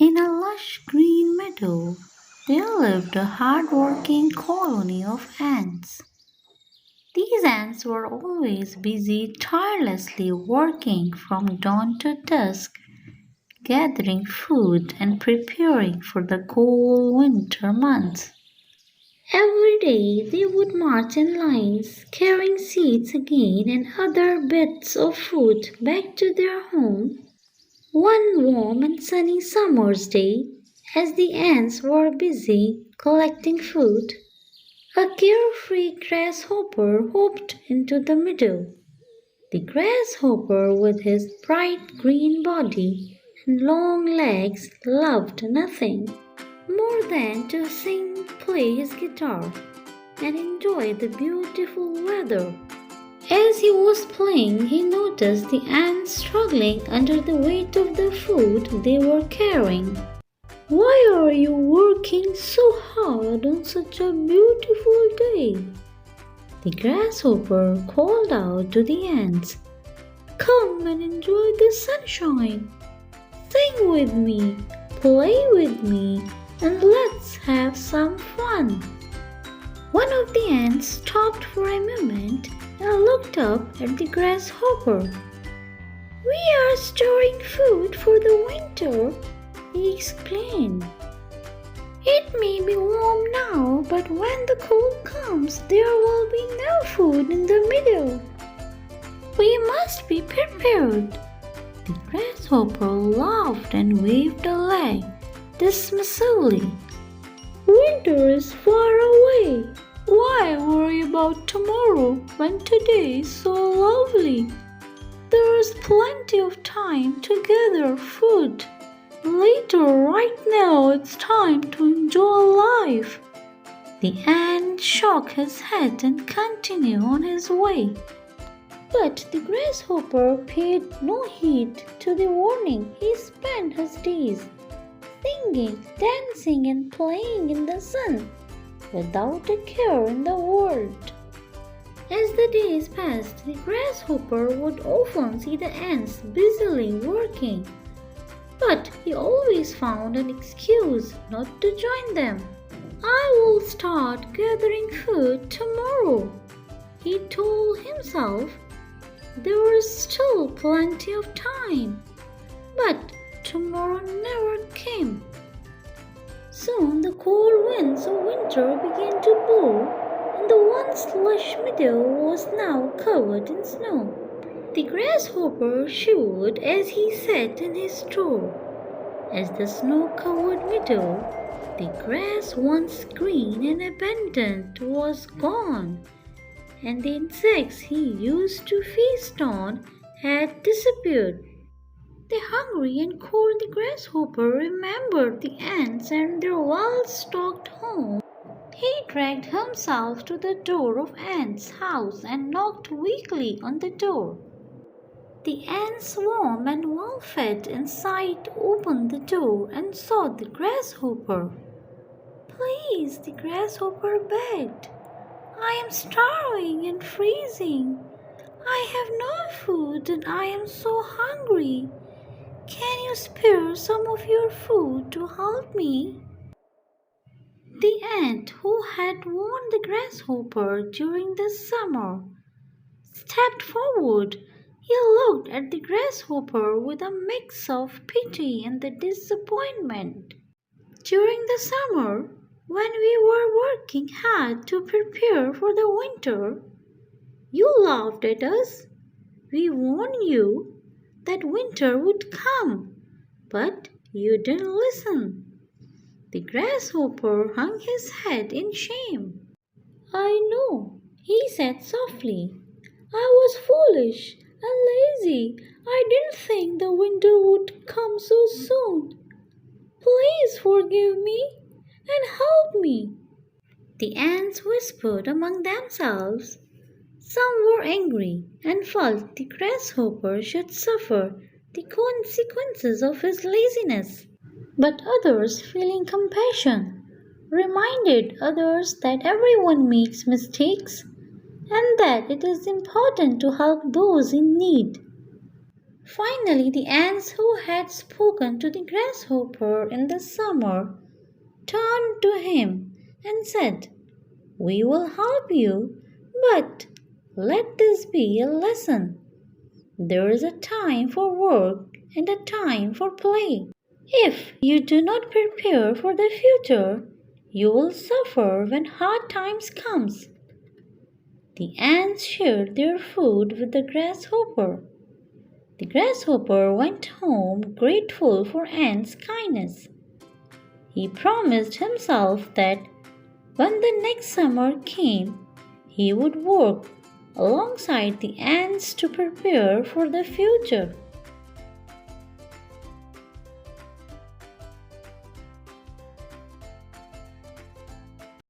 In a lush green meadow, there lived a hard-working colony of ants. These ants were always busy, tirelessly working from dawn to dusk, gathering food and preparing for the cold winter months. Every day they would march in lines, carrying seeds again and other bits of food back to their home. One warm and sunny summer's day, as the ants were busy collecting food, a carefree grasshopper hopped into the meadow. The grasshopper, with his bright green body and long legs, loved nothing more than to sing, play his guitar, and enjoy the beautiful weather. As he was playing, he noticed the ants struggling under the weight of the food they were carrying. "Why are you working so hard on such a beautiful day?" The grasshopper called out to the ants. "Come and enjoy the sunshine. Sing with me, play with me, and let's have some fun." One of the ants stopped for a moment and looked up at the grasshopper. "We are storing food for the winter," he explained. "It may be warm now, but when the cold comes, there will be no food in the meadow. We must be prepared." The grasshopper laughed and waved a leg dismissively. "Winter is far away. Why worry about tomorrow when today is so lovely? There is plenty of time to gather food. Later, right now, it's time to enjoy life." The ant shook his head and continued on his way. But the grasshopper paid no heed to the warning. He spent his days singing, dancing, and playing in the sun, without a care in the world. As the days passed, the grasshopper would often see the ants busily working, but he always found an excuse not to join them. "I will start gathering food tomorrow," he told himself. There was still plenty of time, but tomorrow never came. Soon the cold winds of winter began to blow, and the once lush meadow was now covered in snow. The grasshopper shivered as he sat in his straw. As the snow-covered meadow, the grass once green and abundant was gone, and the insects he used to feast on had disappeared. The hungry and cold grasshopper remembered the ants and their well-stocked home. He dragged himself to the door of Ant's house and knocked weakly on the door. The ants, warm and well-fed inside, opened the door and saw the grasshopper. "Please," the grasshopper begged. "I am starving and freezing. I have no food and I am so hungry. Can you spare some of your food to help me?" The ant, who had warned the grasshopper during the summer, stepped forward. He looked at the grasshopper with a mix of pity and the disappointment. "During the summer, when we were working hard to prepare for the winter, you laughed at us. We warned you that winter would come, but you didn't listen." The grasshopper hung his head in shame. "I know," he said softly. "I was foolish and lazy. I didn't think the winter would come so soon. Please forgive me and help me." The ants whispered among themselves. Some were angry and felt the grasshopper should suffer the consequences of his laziness. But others, feeling compassion, reminded others that everyone makes mistakes and that it is important to help those in need. Finally, the ants who had spoken to the grasshopper in the summer turned to him and said, "We will help you, but let this be a lesson. There is a time for work and a time for play. If you do not prepare for the future, you will suffer when hard times comes." The ants shared their food with the grasshopper. The grasshopper went home grateful for ants' kindness. He promised himself that when the next summer came, he would work alongside the ants to prepare for the future.